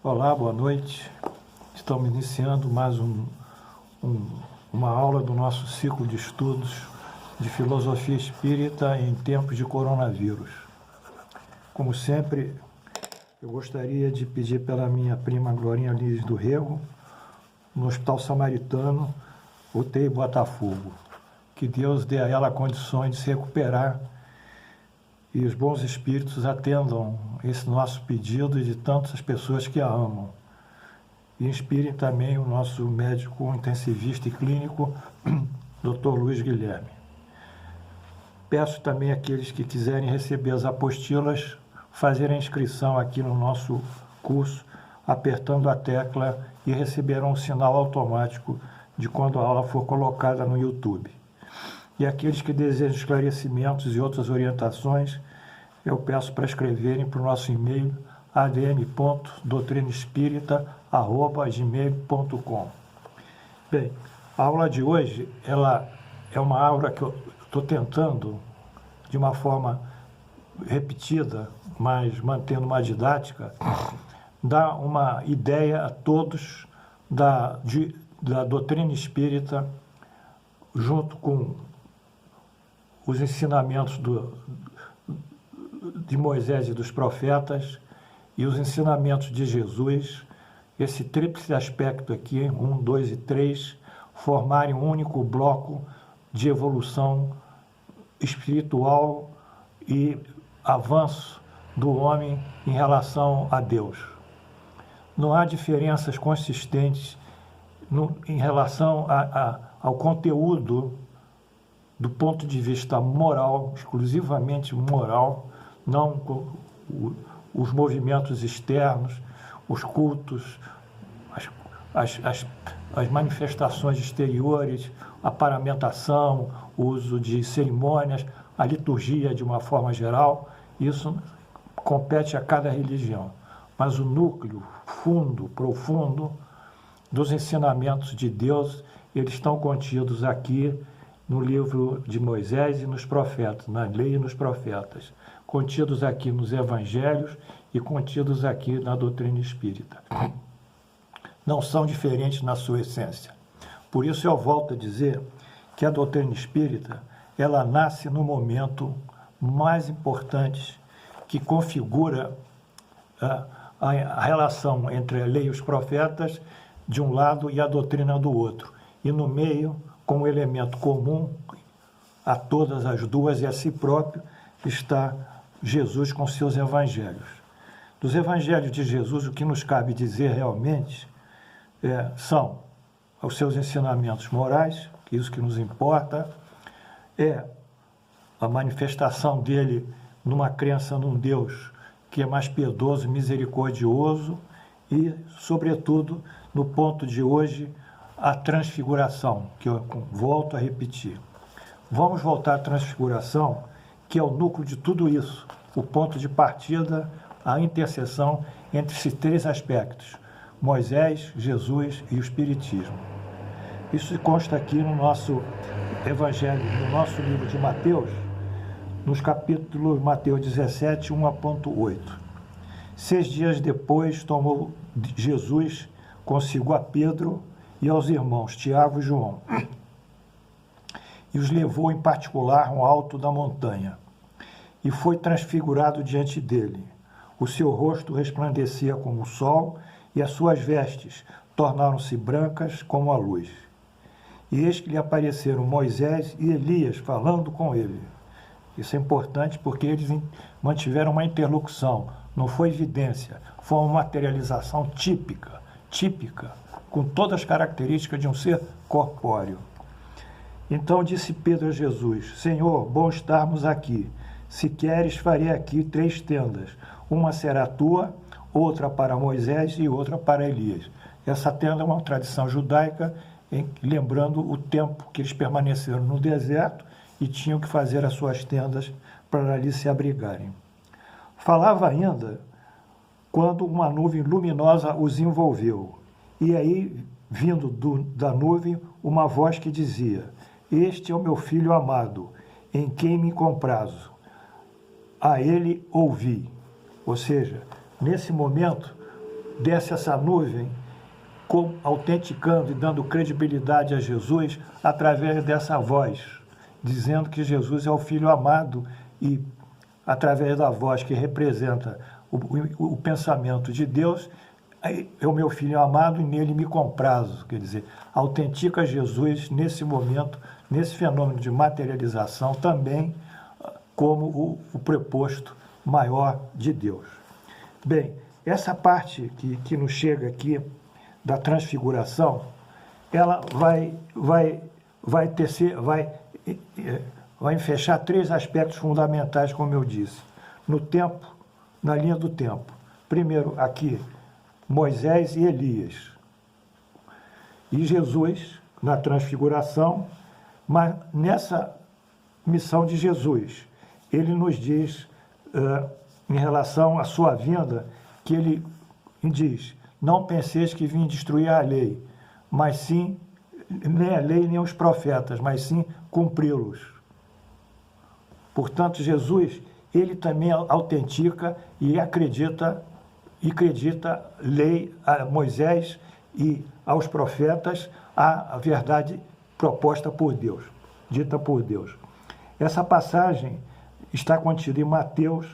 Olá, boa noite. Estamos iniciando mais uma aula do nosso ciclo de estudos de filosofia espírita em tempos de coronavírus. Como sempre, eu gostaria de pedir pela minha prima Glorinha Liz do Rego, no Hospital Samaritano, UTI Botafogo. Que Deus dê a ela condições de se recuperar e os bons espíritos atendam esse nosso pedido e de tantas pessoas que a amam. E inspirem também o nosso médico intensivista e clínico, Dr. Luiz Guilherme. Peço também àqueles que quiserem receber as apostilas, fazerem a inscrição aqui no nosso curso, apertando a tecla e receberão um sinal automático de quando a aula for colocada no YouTube. E aqueles que desejam esclarecimentos e outras orientações, eu peço para escreverem para o nosso e-mail adm.doutrinaespírita@gmail.com. Bem, a aula de hoje ela é uma aula que eu estou tentando, de uma forma repetida, mas mantendo uma didática, dar uma ideia a todos da doutrina espírita, junto com os ensinamentos de Moisés e dos profetas e os ensinamentos de Jesus, esse tríplice aspecto aqui, 1, 2 e 3, formarem um único bloco de evolução espiritual e avanço do homem em relação a Deus. Não há diferenças consistentes em relação ao conteúdo do ponto de vista moral, exclusivamente moral, não os movimentos externos, os cultos, as manifestações exteriores, a paramentação, o uso de cerimônias, a liturgia de uma forma geral, isso compete a cada religião. Mas o núcleo fundo, profundo dos ensinamentos de Deus, eles estão contidos aqui no livro de Moisés e nos profetas, na lei e nos profetas, contidos aqui nos evangelhos e contidos aqui na doutrina espírita. Não são diferentes na sua essência. Por isso eu volto a dizer que a doutrina espírita, ela nasce no momento mais importante que configura a relação entre a lei e os profetas de um lado e a doutrina do outro. E no meio, como elemento comum a todas as duas e a si próprio, está Jesus com seus evangelhos. Dos evangelhos de Jesus, o que nos cabe dizer realmente são os seus ensinamentos morais, que isso que nos importa, é a manifestação dele numa crença num Deus que é mais piedoso, misericordioso e, sobretudo, no ponto de hoje, a transfiguração, que eu volto a repetir. Vamos voltar à transfiguração, que é o núcleo de tudo isso, o ponto de partida, a interseção entre esses três aspectos, Moisés, Jesus e o Espiritismo. Isso consta aqui no nosso Evangelho, no nosso livro de Mateus, nos capítulos Mateus 17, 1-8. 6 dias depois, tomou Jesus consigo a Pedro e aos irmãos Tiago e João, e os levou em particular ao alto da montanha, e foi transfigurado diante dele. O seu rosto resplandecia como o sol, e as suas vestes tornaram-se brancas como a luz. E eis que lhe apareceram Moisés e Elias falando com ele. Isso é importante porque eles mantiveram uma interlocução, não foi evidência, foi uma materialização típica, com todas as características de um ser corpóreo. Então disse Pedro a Jesus: Senhor, bom estarmos aqui. Se queres, farei aqui 3 tendas. Uma será tua, outra para Moisés e outra para Elias. Essa tenda é uma tradição judaica, lembrando o tempo que eles permaneceram no deserto e tinham que fazer as suas tendas para ali se abrigarem. Falava ainda quando uma nuvem luminosa os envolveu. E aí, vindo da nuvem, uma voz que dizia: Este é o meu filho amado, em quem me comprazo. A ele ouvi. Ou seja, nesse momento, desce essa nuvem, autenticando e dando credibilidade a Jesus através dessa voz, dizendo que Jesus é o Filho amado e, através da voz que representa o pensamento de Deus, é o meu Filho amado e nele me comprazo. Quer dizer, autentica Jesus nesse momento, nesse fenômeno de materialização também como o preposto maior de Deus. Bem, essa parte que nos chega aqui da transfiguração, ela vai fechar três aspectos fundamentais, como eu disse. No tempo, na linha do tempo. Primeiro, aqui, Moisés e Elias. E Jesus, na transfiguração, mas nessa missão de Jesus, ele nos diz, em relação à sua vinda, que ele diz: não penseis que vim destruir a lei, mas sim, nem a lei nem os profetas, mas sim cumpri-los. Portanto, Jesus, ele também autentica e acredita lei a Moisés e aos profetas a verdade proposta por Deus, dita por Deus. Essa passagem está contida em Mateus,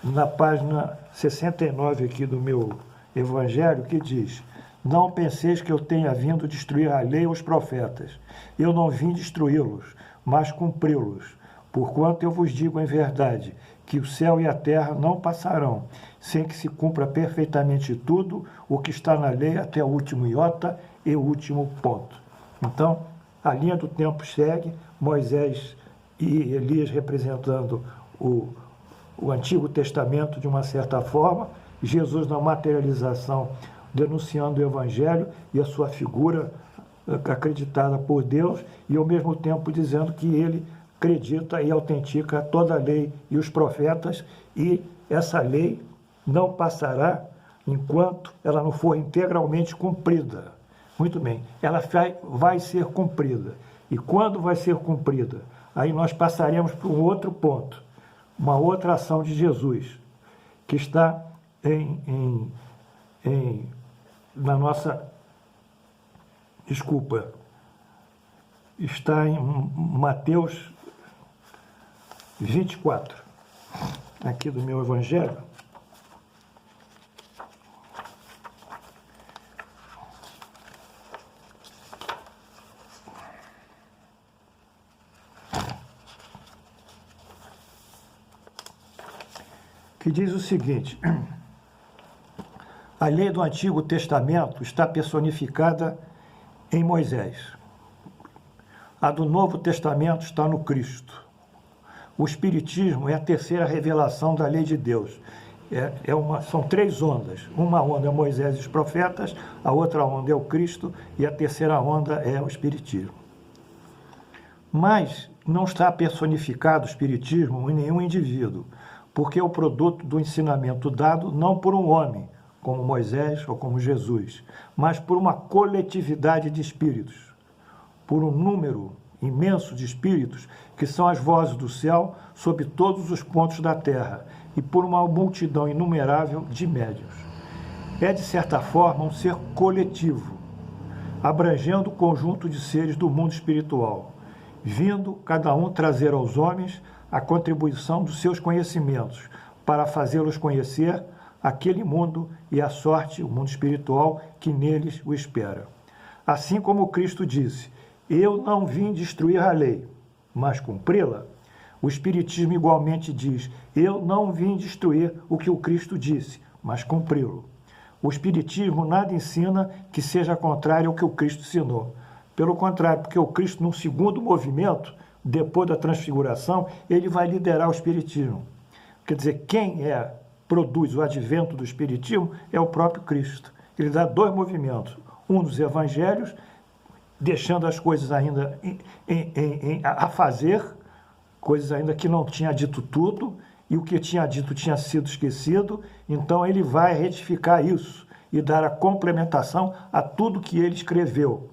na página 69 aqui do meu Evangelho, que diz: não penseis que eu tenha vindo destruir a lei e os profetas. Eu não vim destruí-los, mas cumpri-los. Porquanto eu vos digo em verdade, que o céu e a terra não passarão, sem que se cumpra perfeitamente tudo o que está na lei até o último iota e o último ponto. Então, a linha do tempo segue, Moisés e Elias representando o Antigo Testamento de uma certa forma, Jesus na materialização denunciando o Evangelho e a sua figura acreditada por Deus, e ao mesmo tempo dizendo que ele acredita e autentica toda a lei e os profetas, e essa lei não passará enquanto ela não for integralmente cumprida. Muito bem, ela vai ser cumprida. E quando vai ser cumprida? Aí nós passaremos para um outro ponto, uma outra ação de Jesus, que está na nossa... Desculpa. Está em Mateus 24, aqui do meu Evangelho. Que diz o seguinte: a lei do Antigo Testamento está personificada em Moisés. A do Novo Testamento está no Cristo. O Espiritismo é a terceira revelação da lei de Deus. São três ondas. Uma onda é Moisés e os profetas, a outra onda é o Cristo e a terceira onda é o Espiritismo. Mas não está personificado o Espiritismo em nenhum indivíduo, porque é o produto do ensinamento dado não por um homem, como Moisés ou como Jesus, mas por uma coletividade de espíritos, por um número imenso de espíritos que são as vozes do céu sob todos os pontos da terra, e por uma multidão inumerável de médiuns. É, de certa forma, um ser coletivo, abrangendo o conjunto de seres do mundo espiritual, vindo cada um trazer aos homens a contribuição dos seus conhecimentos para fazê-los conhecer aquele mundo e a sorte, o mundo espiritual, que neles o espera. Assim como Cristo disse: eu não vim destruir a lei, mas cumpri-la, o Espiritismo igualmente diz: eu não vim destruir o que o Cristo disse, mas cumpri-lo. O Espiritismo nada ensina que seja contrário ao que o Cristo ensinou. Pelo contrário, porque o Cristo, num segundo movimento, depois da transfiguração, ele vai liderar o Espiritismo. Quer dizer, quem produz o advento do Espiritismo é o próprio Cristo. Ele dá dois movimentos, um dos evangelhos, deixando as coisas ainda a fazer, coisas ainda que não tinha dito tudo, e o que tinha dito tinha sido esquecido, então ele vai retificar isso e dar a complementação a tudo que ele escreveu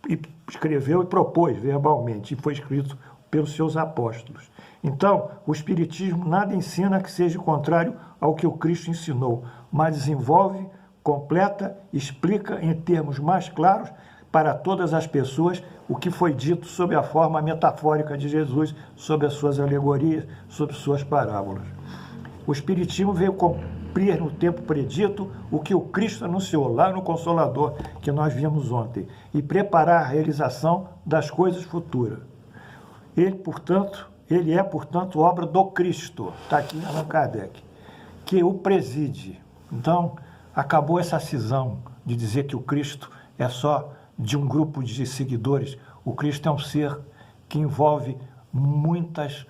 e propôs verbalmente, e foi escrito pelos seus apóstolos. Então, o Espiritismo nada ensina que seja contrário ao que o Cristo ensinou, mas desenvolve, completa, explica em termos mais claros para todas as pessoas o que foi dito sob a forma metafórica de Jesus, sob as suas alegorias, sob suas parábolas. O Espiritismo veio cumprir no tempo predito o que o Cristo anunciou lá no Consolador, que nós vimos ontem, e preparar a realização das coisas futuras. Ele é, portanto, obra do Cristo, está aqui em Allan Kardec, que o preside. Então, acabou essa cisão de dizer que o Cristo é só de um grupo de seguidores. O Cristo é um ser que envolve muitos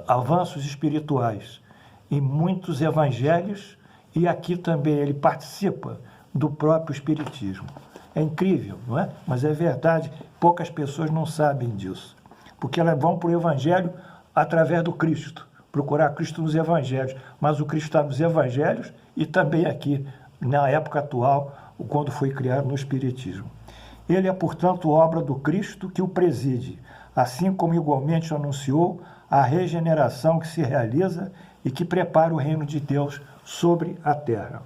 avanços espirituais e muitos evangelhos, e aqui também ele participa do próprio Espiritismo. É incrível, não é? Mas é verdade, poucas pessoas não sabem disso, porque elas vão para o Evangelho através do Cristo, procurar Cristo nos Evangelhos, mas o Cristo está nos Evangelhos e também aqui, na época atual, quando foi criado no Espiritismo. Ele é, portanto, obra do Cristo que o preside, assim como igualmente anunciou a regeneração que se realiza e que prepara o reino de Deus sobre a terra.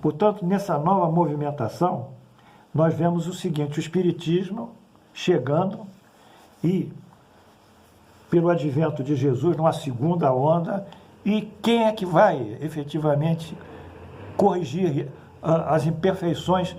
Portanto, nessa nova movimentação, nós vemos o seguinte: o Espiritismo chegando e, pelo advento de Jesus, numa segunda onda, e quem é que vai efetivamente corrigir as imperfeições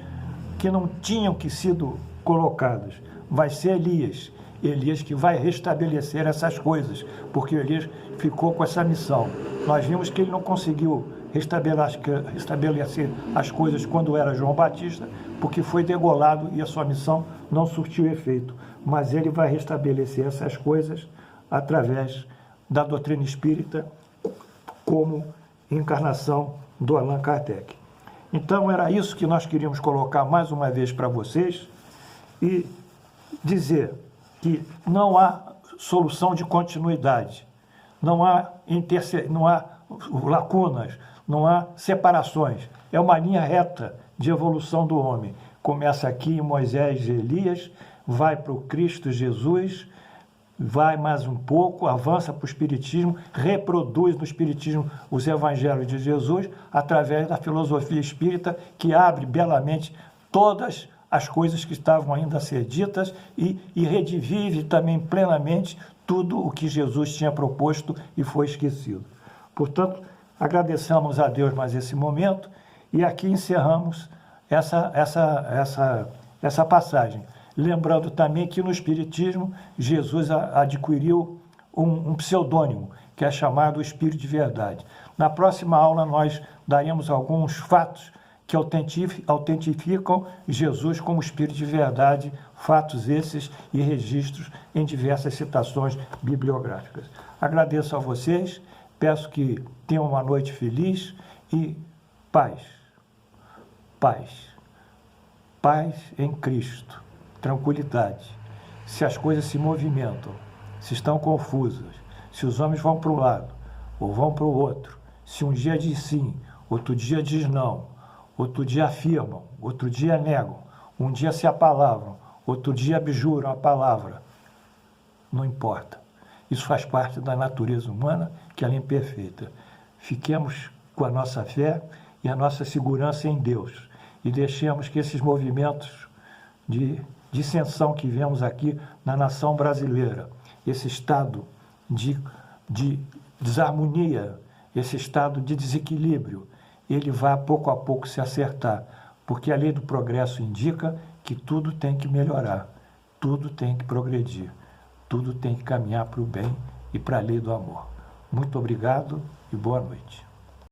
que não tinham que sido colocadas? Vai ser Elias. Elias que vai restabelecer essas coisas, porque Elias ficou com essa missão. Nós vimos que ele não conseguiu restabelecer as coisas quando era João Batista, porque foi degolado e a sua missão não surtiu efeito. Mas ele vai restabelecer essas coisas através da doutrina espírita, como encarnação do Allan Kardec. Então, era isso que nós queríamos colocar mais uma vez para vocês e dizer que não há solução de continuidade, não há lacunas, não há separações. É uma linha reta de evolução do homem. Começa aqui em Moisés e Elias, vai para o Cristo Jesus, vai mais um pouco, avança para o Espiritismo, reproduz no Espiritismo os Evangelhos de Jesus, através da filosofia espírita, que abre belamente todas as coisas que estavam ainda a ser ditas e redivive também plenamente tudo o que Jesus tinha proposto e foi esquecido. Portanto, agradecemos a Deus mais esse momento e aqui encerramos essa passagem. Lembrando também que no Espiritismo, Jesus adquiriu um pseudônimo, que é chamado Espírito de Verdade. Na próxima aula, nós daremos alguns fatos que autentificam Jesus como Espírito de Verdade, fatos esses e registros em diversas citações bibliográficas. Agradeço a vocês, peço que tenham uma noite feliz e paz. Paz. Paz em Cristo. Tranquilidade. Se as coisas se movimentam, se estão confusas, se os homens vão para um lado ou vão para o outro, se um dia diz sim, outro dia diz não, outro dia afirmam, outro dia negam, um dia se apalavram, outro dia abjuram a palavra, não importa. Isso faz parte da natureza humana, que ela é imperfeita. Fiquemos com a nossa fé e a nossa segurança em Deus e deixemos que esses movimentos de dissensão que vemos aqui na nação brasileira, esse estado de desarmonia, esse estado de desequilíbrio, ele vai pouco a pouco se acertar, porque a lei do progresso indica que tudo tem que melhorar, tudo tem que progredir, tudo tem que caminhar para o bem e para a lei do amor. Muito obrigado e boa noite.